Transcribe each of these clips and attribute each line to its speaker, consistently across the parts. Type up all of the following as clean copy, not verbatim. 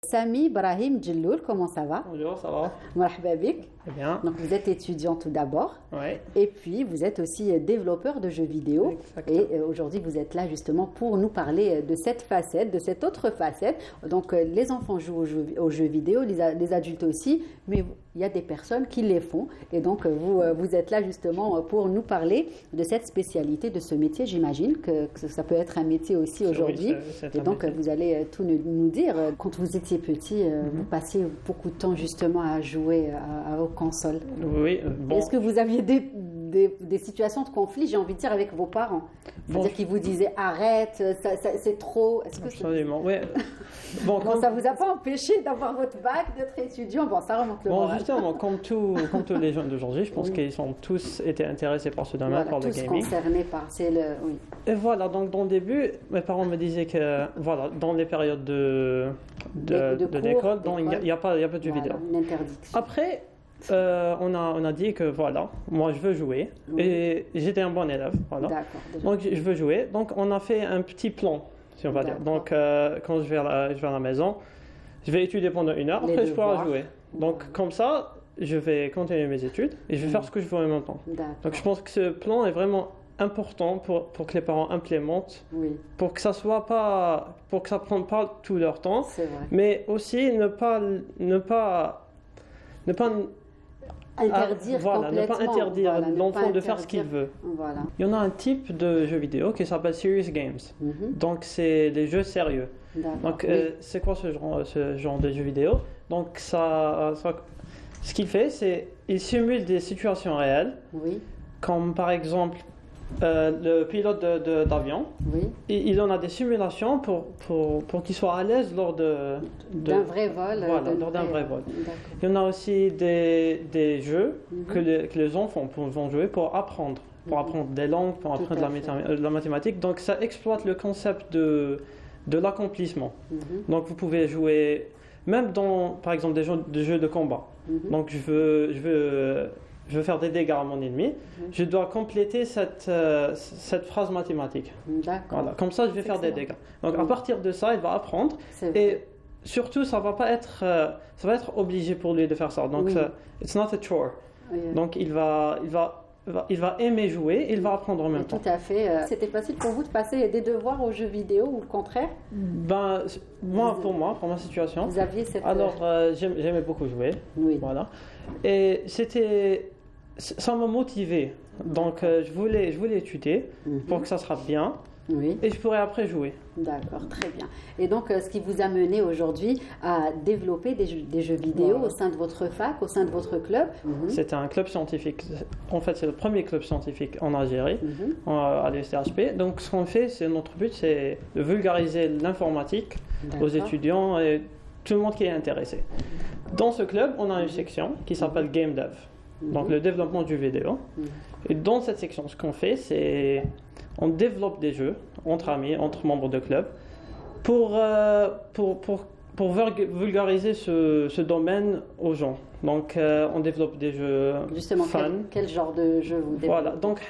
Speaker 1: Sami Brahim Djelloul, comment ça va?
Speaker 2: Bonjour, ça va?
Speaker 1: Marhaba bik.
Speaker 2: Très bien.
Speaker 1: Donc vous êtes étudiant tout d'abord.
Speaker 2: Oui.
Speaker 1: Et puis vous êtes aussi développeur de jeux vidéo.
Speaker 2: Exactement.
Speaker 1: Et aujourd'hui vous êtes là justement pour nous parler de cette facette, de cette autre facette. Donc les enfants jouent aux jeux vidéo, les adultes aussi, mais il y a des personnes qui les font. Et donc vous êtes là justement pour nous parler de cette spécialité, de ce métier. J'imagine que ça peut être un métier aussi aujourd'hui.
Speaker 2: Oui,
Speaker 1: et donc vous allez tout nous dire. Quand vous étiez petit, vous passiez beaucoup de temps justement à jouer à vos consoles.
Speaker 2: Oui, bon.
Speaker 1: Est-ce que vous aviez des situations de conflit, j'ai envie de dire, avec vos parents? C'est-à-dire qu'ils vous disaient arrête, c'est trop.
Speaker 2: Absolument, oui.
Speaker 1: Bon, ça ne vous a pas empêché d'avoir votre bac, d'être étudiant? Bon, ça remonte le moral.
Speaker 2: Justement, comme tous les jeunes d'aujourd'hui, je pense qu'ils ont tous été intéressés par ce domaine, par le gaming.
Speaker 1: Tous concernés par, oui.
Speaker 2: Et voilà, donc dans le début, mes parents me disaient que, voilà, dans les périodes de l'école, il n'y a pas de jeux vidéo.
Speaker 1: Une interdiction.
Speaker 2: Après, on a dit que voilà, moi je veux jouer et j'étais un bon élève, voilà. Donc je veux jouer. Donc on a fait un petit plan, si on va dire. Donc quand je vais à la maison, je vais étudier pendant 1 heure, après je pourrai jouer. Donc comme ça, je vais continuer mes études et je vais faire ce que je veux en même temps. Donc je pense que ce plan est vraiment important pour que les parents implémentent, pour que ça prenne pas tout leur temps, mais aussi ne pas
Speaker 1: interdire
Speaker 2: ne pas interdire l'enfant de faire ce qu'il veut.
Speaker 1: Voilà.
Speaker 2: Il y en a un type de jeu vidéo qui s'appelle Serious Games. Donc c'est les jeux sérieux. Donc c'est quoi ce genre de jeu vidéo? Donc ce qu'il fait, c'est il simule des situations réelles, comme par exemple le pilote d'avion. Il en a des simulations pour qu'il soit à l'aise lors
Speaker 1: d'un vrai vol.
Speaker 2: Lors d'un vrai vol. Il y en a aussi des jeux que les enfants vont jouer pour apprendre des langues, pour apprendre la mathématique. Donc ça exploite le concept de l'accomplissement. Donc vous pouvez jouer même dans, par exemple, des jeux de combat. Donc je veux faire des dégâts à mon ennemi, je dois compléter cette phrase mathématique. Voilà. Comme ça, je vais faire des dégâts. Donc à partir de ça, il va apprendre. Et surtout, ça va être obligé pour lui de faire ça. Donc, it's not a chore. Donc il va aimer jouer, il va apprendre en même temps.
Speaker 1: Tout à fait. C'était facile pour vous de passer des devoirs aux jeux vidéo ou le contraire?
Speaker 2: Pour ma situation.
Speaker 1: Vous aviez cette...
Speaker 2: Alors, j'aimais beaucoup jouer. Voilà. Et ça m'a motivé. Donc, je voulais étudier pour que ça sera bien. Et je pourrais après jouer.
Speaker 1: D'accord, très bien. Et donc, ce qui vous a mené aujourd'hui à développer des jeux vidéo au sein de votre fac, au sein de votre club?
Speaker 2: C'est un club scientifique. En fait, c'est le premier club scientifique en Algérie, à l'USTHP. Donc, ce qu'on fait, notre but, c'est de vulgariser l'informatique aux étudiants et tout le monde qui est intéressé. Dans ce club, on a une section qui s'appelle Game Dev, donc le développement du vidéo. Et dans cette section, ce qu'on fait, c'est on développe des jeux entre amis, entre membres de club, pour vulgariser ce domaine aux gens. Donc, on développe des jeux fun.
Speaker 1: Quel genre de jeu vous développez?
Speaker 2: Voilà. Donc,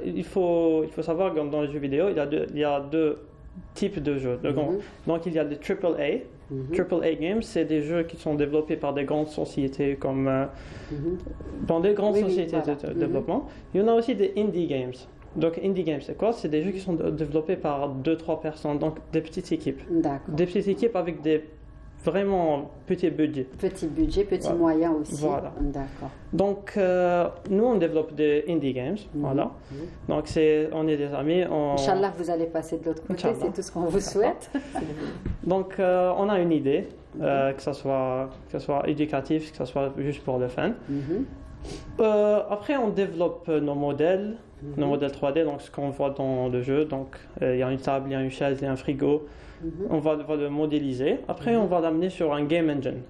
Speaker 2: il faut savoir que dans les jeux vidéo, il y a deux types de jeux. Donc, il y a des AAA. AAA games, c'est des jeux qui sont développés par des grandes sociétés comme dans des grandes sociétés de développement. Il y en a aussi des indie games. Donc, indie games, c'est quoi? C'est des jeux qui sont développés par 2-3 personnes, donc des petites équipes. Des petites équipes avec des vraiment petits budgets.
Speaker 1: Petit budget, petit moyen aussi.
Speaker 2: Voilà.
Speaker 1: D'accord.
Speaker 2: Donc, nous, on développe des indie games. Voilà. Donc, on est des amis.
Speaker 1: Inch'Allah, vous allez passer de l'autre côté, c'est tout ce qu'on vous souhaite.
Speaker 2: Donc, on a une idée, que ce soit éducatif, que ce soit juste pour le fun. Après, on développe nos modèles 3D, donc ce qu'on voit dans le jeu. Donc, il y a une table, il y a une chaise, il y a un frigo. On va le modéliser. Après, on va l'amener sur un game engine.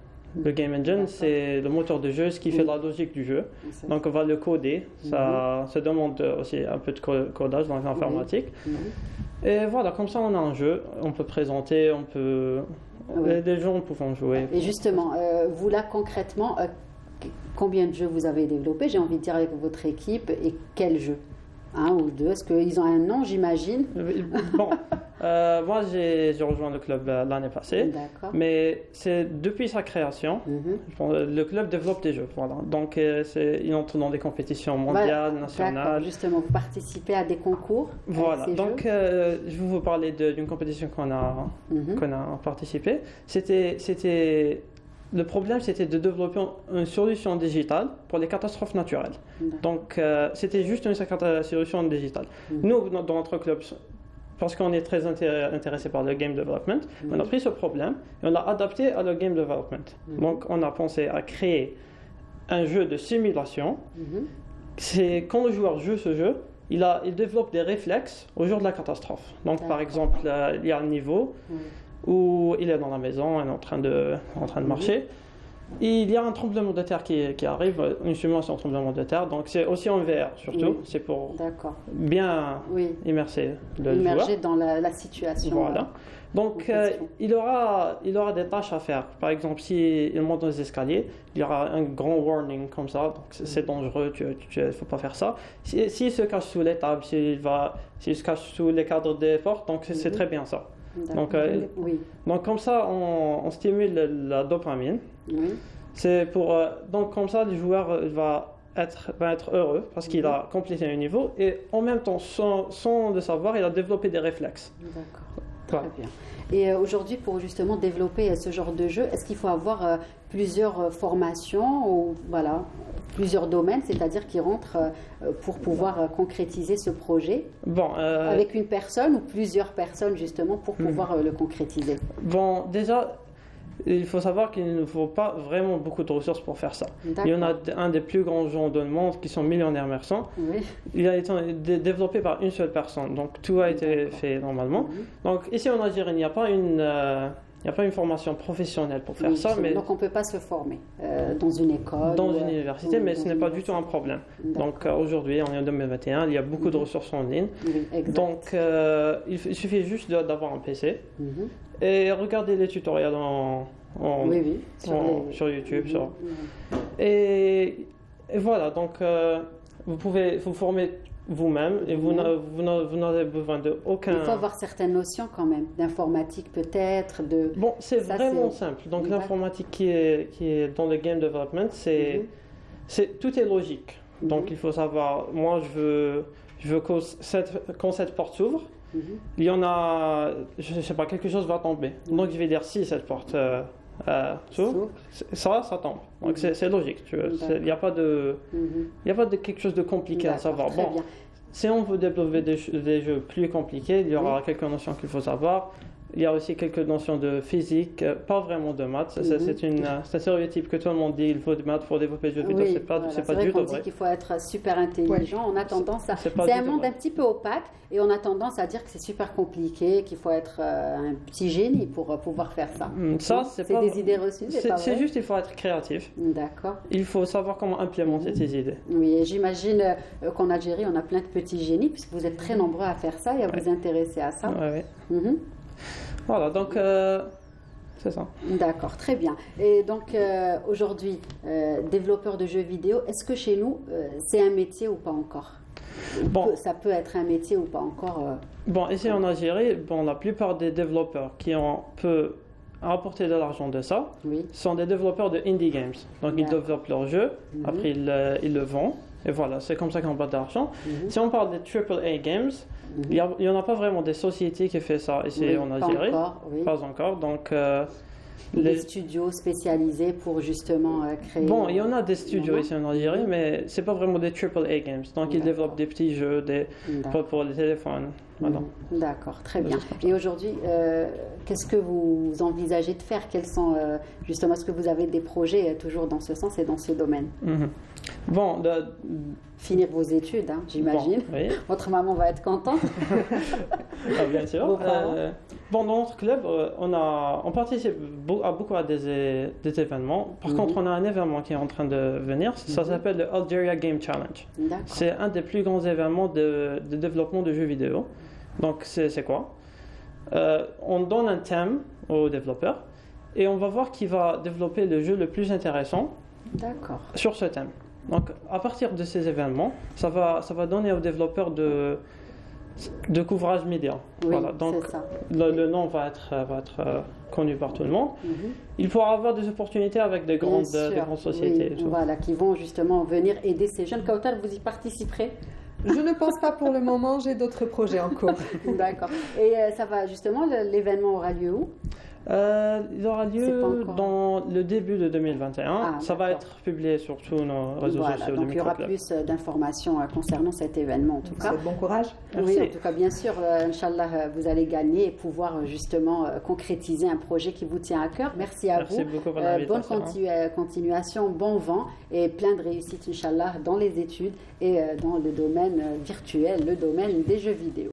Speaker 2: Le game engine, c'est le moteur de jeu, ce qui fait la logique du jeu. Donc, on va le coder. Ça demande aussi un peu de codage dans l'informatique. Et voilà, comme ça, on a un jeu. On peut présenter, des gens peuvent jouer.
Speaker 1: Et justement, vous là, concrètement, combien de jeux vous avez développés, j'ai envie de dire, avec votre équipe, et quels jeux? Un ou deux. Est-ce qu'ils ont un nom, j'imagine?
Speaker 2: Bon, moi j'ai rejoint le club l'année passée,
Speaker 1: D'accord.
Speaker 2: mais c'est depuis sa création, le club développe des jeux. Voilà. Donc ils entrent dans des compétitions mondiales, nationales.
Speaker 1: D'accord, justement, vous participez à des concours.
Speaker 2: Voilà, donc je vais vous parler d'une compétition qu'on a participé. Le problème, c'était de développer une solution digitale pour les catastrophes naturelles. Donc, c'était juste une solution digitale. Nous, dans notre club, parce qu'on est très intéressé par le game development, on a pris ce problème et on l'a adapté à le game development. Donc, on a pensé à créer un jeu de simulation. C'est quand le joueur joue ce jeu, il développe des réflexes au jour de la catastrophe. Donc, par exemple, il y a un niveau où il est dans la maison, il est en train de marcher. Il y a un tremblement de terre qui arrive, une simulation de tremblement de terre, donc c'est aussi en VR surtout, c'est pour bien immerser le joueur.
Speaker 1: Dans la situation.
Speaker 2: Voilà. Donc il aura des tâches à faire. Par exemple, s'il monte dans les escaliers, il y aura un grand warning comme ça, donc c'est dangereux, il ne faut pas faire ça. S'il se cache sous les tables, s'il se cache sous les cadres des portes, donc c'est très bien ça. Donc comme ça, on stimule la dopamine. C'est donc comme ça, le joueur va être heureux parce qu'il a complété un niveau et en même temps, sans le savoir, il a développé des réflexes.
Speaker 1: D'accord, très bien. Et aujourd'hui, pour justement développer ce genre de jeu, est-ce qu'il faut avoir plusieurs formations ou plusieurs domaines, c'est-à-dire qui rentrent pour pouvoir concrétiser ce projet avec une personne ou plusieurs personnes justement pour pouvoir le concrétiser?
Speaker 2: Bon, déjà, il faut savoir qu'il ne faut pas vraiment beaucoup de ressources pour faire ça. Il y en a un des plus grands gens du monde qui sont millionnaires merçants. Il a été développé par une seule personne, donc tout a été fait normalement. Donc ici en Algérie, il n'y a pas une formation professionnelle pour faire ça.
Speaker 1: Donc on ne peut pas se former dans une école.
Speaker 2: Dans une université, mais ce n'est pas du tout un problème. Donc aujourd'hui, on est en 2021, il y a beaucoup de ressources en ligne. Donc il suffit juste d'avoir un PC et regarder les tutoriels sur YouTube. Et voilà, donc vous pouvez vous former vous-même et vous n'avez besoin de aucun...
Speaker 1: Il faut avoir certaines notions quand même, d'informatique peut-être, de...
Speaker 2: Bon, c'est vraiment simple. Donc l'informatique qui est dans le game development, tout est logique. Donc il faut savoir, moi je veux quand cette porte s'ouvre, il y en a, je ne sais pas, quelque chose va tomber. Donc je vais dire si cette porte s'ouvre, ça tombe. Donc c'est logique. Il n'y a pas de quelque chose de compliqué à savoir. Bon, si on veut développer des jeux plus compliqués, il y aura quelques notions qu'il faut savoir. Il y a aussi quelques notions de physique, pas vraiment de maths. C'est un stéréotype que tout le monde dit, il faut de maths pour développer des jeux vidéo. C'est pas du tout vrai.
Speaker 1: Dit qu'il faut être super intelligent. On a tendance à... C'est un monde un petit peu opaque et on a tendance à dire que c'est super compliqué, qu'il faut être un petit génie pour pouvoir faire ça. C'est des idées reçues,
Speaker 2: c'est juste qu'il faut être créatif.
Speaker 1: D'accord.
Speaker 2: Il faut savoir comment implémenter ces idées.
Speaker 1: Oui, et j'imagine qu'en Algérie, on a plein de petits génies puisque vous êtes très nombreux à faire ça et à vous intéresser à ça. Voilà, donc c'est ça. D'accord, très bien. Et donc aujourd'hui, développeur de jeux vidéo, est-ce que chez nous, c'est un métier ou pas encore? Ça peut être un métier ou pas encore
Speaker 2: Bon, ici en Algérie, la plupart des développeurs qui peuvent rapporter de l'argent de ça sont des développeurs de indie games. Donc ils développent leur jeu, après ils le vendent. Et voilà, c'est comme ça qu'on bat de l'argent. Si on parle des AAA games, il n'y en a pas vraiment des sociétés qui font ça ici en Algérie. Pas encore. Donc,
Speaker 1: des studios spécialisés pour justement créer...
Speaker 2: Bon, il y en a des studios ici en Algérie, mais ce n'est pas vraiment des AAA games. Donc, ils développent des petits jeux pour les téléphones. Voilà.
Speaker 1: D'accord, très bien. Et aujourd'hui, qu'est-ce que vous envisagez de faire? Quels sont justement, est-ce que vous avez des projets toujours dans ce sens et dans ce domaine?
Speaker 2: Bon,
Speaker 1: finir vos études, j'imagine. Votre maman va être contente.
Speaker 2: Bien sûr. Dans notre club, on participe beaucoup à des événements. Par contre, on a un événement qui est en train de venir. Ça s'appelle le Algeria Game Challenge. C'est un des plus grands événements de développement de jeux vidéo. Donc, c'est quoi? On donne un thème aux développeurs et on va voir qui va développer le jeu le plus intéressant sur ce thème. Donc, à partir de ces événements, ça va donner aux développeurs de couvrage média.
Speaker 1: Oui,
Speaker 2: voilà. Donc,
Speaker 1: c'est ça.
Speaker 2: le nom va être connu par tout le monde. Il pourra avoir des opportunités avec des grandes sociétés.
Speaker 1: Oui, voilà, qui vont justement venir aider ces jeunes. Kautar, vous y participerez?
Speaker 3: Je ne pense pas pour le moment, j'ai d'autres projets en cours.
Speaker 1: D'accord. Et ça va justement, l'événement aura lieu où?
Speaker 2: Il aura lieu dans le début de 2021. Ça va être publié sur tous nos réseaux sociaux.
Speaker 1: Donc il y aura plus d'informations concernant cet événement en tout cas.
Speaker 3: Bon courage.
Speaker 1: Oui, en tout cas, bien sûr, Inch'Allah, vous allez gagner et pouvoir justement concrétiser un projet qui vous tient à cœur. Merci à vous.
Speaker 2: Merci beaucoup pour l'invitation.
Speaker 1: Bonne continuation, bon vent et plein de réussite, Inch'Allah, dans les études et dans le domaine virtuel, le domaine des jeux vidéo.